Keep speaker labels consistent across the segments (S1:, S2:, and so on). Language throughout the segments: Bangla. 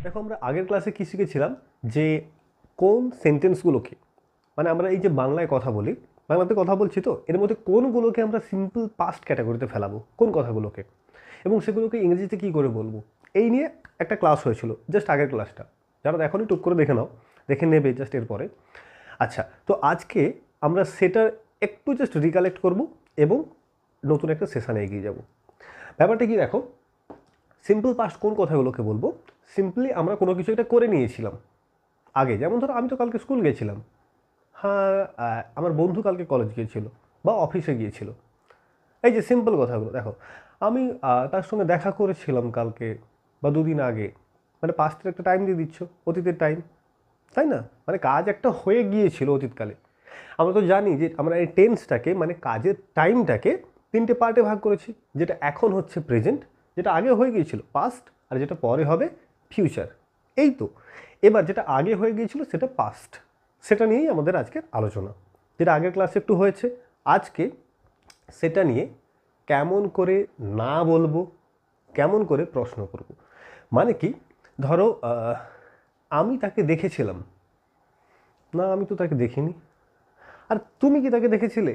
S1: দেখো আমরা আগের ক্লাসে কি শিখেছিলাম যে কোন সেন্টেন্সগুলোকে মানে আমরা এই যে বাংলায় কথা বলি, বাংলাতে কথা বলছি, তো এর মধ্যে কোনগুলোকে আমরা সিম্পল পাস্ট ক্যাটাগরিতে ফেলাবো, কোন কথাগুলোকে, এবং সেগুলোকে ইংরেজিতে কী করে বলবো, এই নিয়ে একটা ক্লাস হয়েছিল জাস্ট আগের ক্লাসটা। যারা এখনই টুক করে দেখে নাও, দেখে নেবে জাস্ট এরপরে। আচ্ছা, তো আজকে আমরা সেটা একটু জাস্ট রিকালেক্ট করব এবং নতুন একটা সেশানে এগিয়ে যাব। ব্যাপারটা কি দেখো, সিম্পল পাস্ট কোন কথাগুলোকে বলবো, সিম্পলি আমরা কোনো কিছু একটা করে নিয়েছিলাম আগে, যেমন ধরো আমি তো কালকে স্কুল গেছিলাম, হ্যাঁ আমার বন্ধু কালকে কলেজ গিয়েছিল বা অফিসে গিয়েছিল। এই যে সিম্পল কথাগুলো দেখো, আমি তার সঙ্গে দেখা করেছিলাম কালকে বা দুদিন আগে, মানে পাস্টের একটা টাইম দিয়ে দিচ্ছ, অতীতের টাইম, তাই না? মানে কাজ একটা হয়ে গিয়েছিল অতীতকালে। আমরা তো জানি যে আমরা এই টেন্সটাকে মানে কাজের টাইমটাকে তিনটে পার্টে ভাগ করেছি, যেটা এখন হচ্ছে প্রেজেন্ট, যেটা আগে হয়ে গিয়েছিল পাস্ট, আর যেটা পরে হবে ফিউচার। এই তো, এবার যেটা আগে হয়ে গিয়েছিল সেটা পাস্ট, সেটা নিয়েই আমাদের আজকের আলোচনা। যেটা আগের ক্লাসে একটু হয়েছে, আজকে সেটা নিয়ে কেমন করে না বলবো, কেমন করে প্রশ্ন করব। মানে কি, ধরো আমি তাকে দেখেছিলাম, না আমি তো তাকে দেখিনি, আর তুমি কি তাকে দেখেছিলে,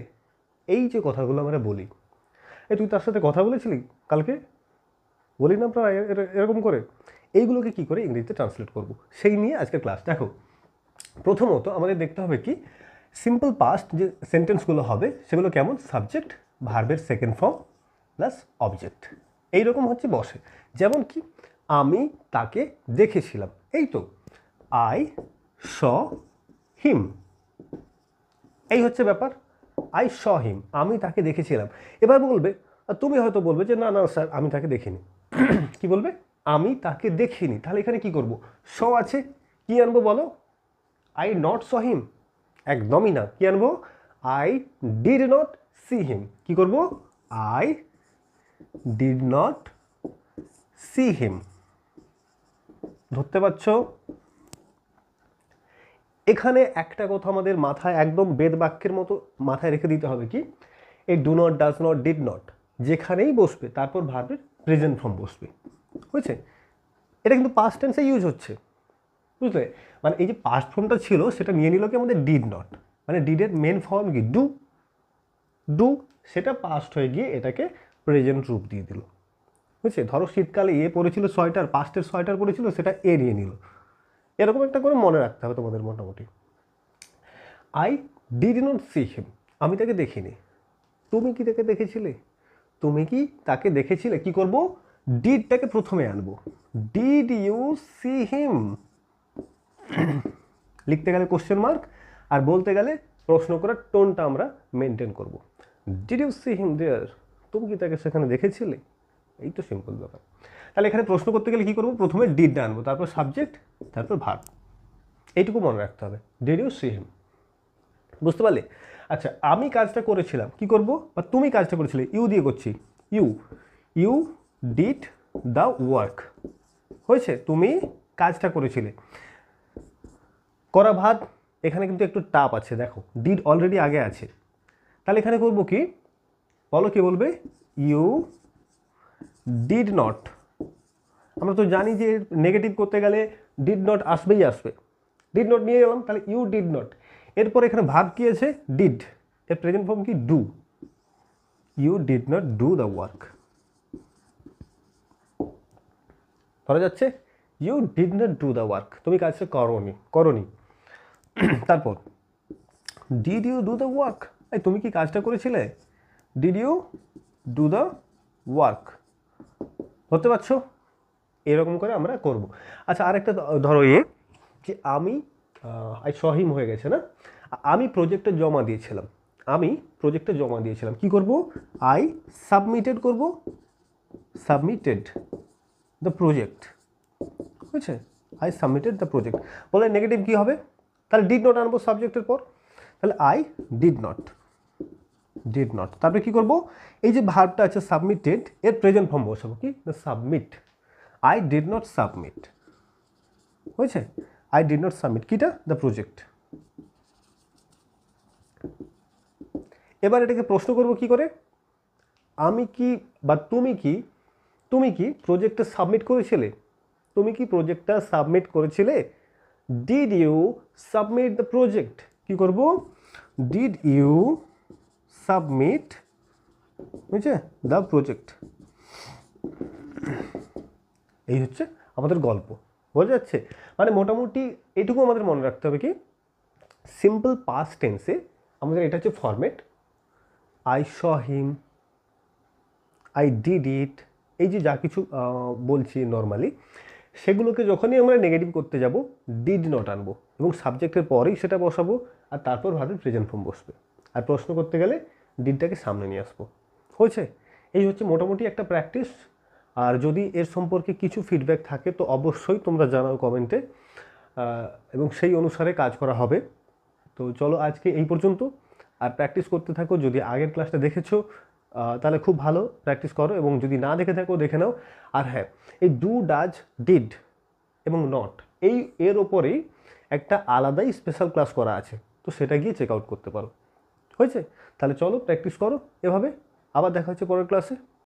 S1: এই যে কথাগুলো আমরা বলি, এই তুই তার সাথে কথা বলেছিলি কালকে, বলি না আমরা এরকম করে, এইগুলোকে কি করে ইংরেজিতে ট্রান্সলেট করব, সেই নিয়ে আজকের ক্লাস। দেখো, প্রথমত আমাদের দেখতে হবে কি, সিম্পল পাস্ট যে সেন্টেন্সগুলো হবে সেগুলো কেমন, সাবজেক্ট ভার্বের সেকেন্ড ফর্ম প্লাস অবজেক্ট, এইরকম হচ্ছে বসে। যেমন কি, আমি তাকে দেখেছিলাম, এই তো আই স হিম, এই হচ্ছে ব্যাপার, আই স হিম, আমি তাকে দেখেছিলাম। এবার বলবে, তুমি হয়তো বলবে যে না না স্যার আমি তাকে দেখিনি। কি বলবে, আমি তাকে দেখিনি, তাহলে এখানে কি করব, স আছে, কি আনবো বলো, আই নট স হিম, একদমই না, কি আনবো, I did not see him. কি করব, I did not see him. ধরতে পারছো? এখানে একটা কথা আমাদের মাথায় একদম বেদ বাক্যের মতো মাথায় রেখে দিতে হবে, কি, এই do not, does not, did not যেখানেই বসবে তারপর ভার্বের প্রেজেন্ট ফর্ম বসবে, বুঝছে? এটা কিন্তু পাস্ট টেন্সে ইউজ হচ্ছে, বুঝলে? মানে এই যে পাস্ট ফর্মটা ছিল সেটা নিয়ে নিল কি আমাদের ডিড নট, মানে ডিডের মেন ফর্ম কি ডু, ডু সেটা পাস্ট হয়ে গিয়ে এটাকে প্রেজেন্ট রূপ দিয়ে দিল, বুঝছে? ধরো শীতকালে এ পড়েছিল সোয়েটার, পাস্টের সোয়েটার পড়েছিল, সেটা এ নিয়ে নিল, এরকম একটা করে মনে রাখতে হবে তোমাদের মোটামুটি। I did not see him, আমি তাকে দেখিনি, তুমি কি তাকে দেখেছিলে, তুমি কি তাকে দেখেছিলে, কি করব, ডিডটাকে প্রথমে আনবো, ডিড ইউ সি হিম, লিখতে গেলে কোশ্চেন মার্ক, আর বলতে গেলে প্রশ্ন করার টোনটা আমরা মেনটেন করব। ডিড ইউ সি হিম দেয়ার, তুমি কি তাকে সেখানে দেখেছিলে, এই তো সিম্পল ব্যাপার। তাহলে এখানে প্রশ্ন করতে গেলে কি করব, প্রথমে ডিডটা আনবো, তারপর সাবজেক্ট, তারপর ভার্ব, এইটুকু মনে রাখতে হবে, ডিড ইউ সি হিম। বুঝতে পারলে? আচ্ছা, আমি কাজটা করেছিলাম, কি করব, বা তুমি কাজটা করেছিলে, ইউ দিয়ে করছি, you you did the work, হয়েছে, তুমি কাজটা করেছিলে। করা ভাত, এখানে কিন্তু একটু টাপ আছে, দেখো ডিড অলরেডি আগে আছে, তাহলে এখানে করব কি, বলো কি বলবে, ইউ ডিড নট, আমরা তো জানি যে নেগেটিভ করতে গেলে ডিড নট আসবেই আসবে, ডিড নট নিয়ে গেলাম, তাহলে ইউ ডিড নট, এরপর এখানে ভার্ব কি আছে, ডিড, এর প্রেজেন্ট ফর্ম কি do, you did not do the work, ধরা যাচ্ছে, you did not do the work, তুমি কাজটা করোনি, করোনি। তারপর did you do the work, এই তুমি কি কাজটা করেছিলে, did you do the work, ধরতে পারছো? এরকম করে আমরা করব। আচ্ছা, আরেকটা ধরো যে আমি আই সহিম হয়ে গেছে না, আমি প্রজেক্টে জমা দিয়েছিলাম, আমি প্রজেক্টে জমা দিয়েছিলাম, কি করব, আই সাবমিটেড করব, সাবমিটেড দ্য প্রজেক্ট, বুঝছে, আই সাবমিটেড দ্য প্রজেক্ট। বলে নেগেটিভ কী হবে, তাহলে ডিড নট আনবো সাবজেক্টের পর, তাহলে I did not, did not, তারপরে কী করবো, এই যে ভার্বটা আছে সাবমিটেড, এর প্রেজেন্ট ফর্ম বসাবো, কি, submit, I did not submit, হয়েছে, আই ডিড নট সাবমিট কিটা, দ্য প্রজেক্ট। এবার এটাকে প্রশ্ন করব কি করে, আমি কি বা তুমি কি প্রজেক্টে সাবমিট করেছিলে, তুমি কি প্রজেক্টটা সাবমিট করেছিলে? Did you submit the project? কি করব? ডিড ইউ সাবমিট, বুঝছে, দ্য প্রজেক্ট। এই হচ্ছে আমাদের গল্প, বোঝা যাচ্ছে? মানে মোটামুটি এটুকু আমাদের মনে রাখতে হবে কি, সিম্পল পাস্ট টেন্সে আমাদের এটা হচ্ছে format. I saw him, I did it, এই যে যা কিছু বলছি নর্মালি, সেগুলোকে যখনই আমরা নেগেটিভ করতে যাব ডিড নট আনবো এবং সাবজেক্টের পরেই সেটা বসাবো, আর তারপর ভার্বের প্রেজেন্ট ফর্ম বসবে। আর প্রশ্ন করতে গেলে ডিডটাকে সামনে নিয়ে আসবো। হয়েছে? এই হচ্ছে মোটামুটি একটা প্র্যাকটিস। আর যদি এর সম্পর্কে কিছু ফিডব্যাক থাকে তো অবশ্যই তোমরা জানাও কমেন্টে, এবং সেই অনুসারে কাজ করা হবে। তো চলো আজকে এই পর্যন্ত। আর প্র্যাকটিস করতে থাকো। যদি আগের ক্লাসটা দেখেছো তাহলে খুব ভালো, প্র্যাকটিস করো, এবং যদি না দেখে থাকো দেখে নাও। আর হ্যাঁ, এই ডু, ডাজ, ডিড এবং নট, এর ওপরেই একটা আলাদাই স্পেশাল ক্লাস করা আছে, তো সেটা গিয়ে চেক আউট করতে পারো। হয়েছে? তাহলে চলো প্র্যাকটিস করো এভাবে। আবার দেখা হচ্ছে পরের ক্লাসে।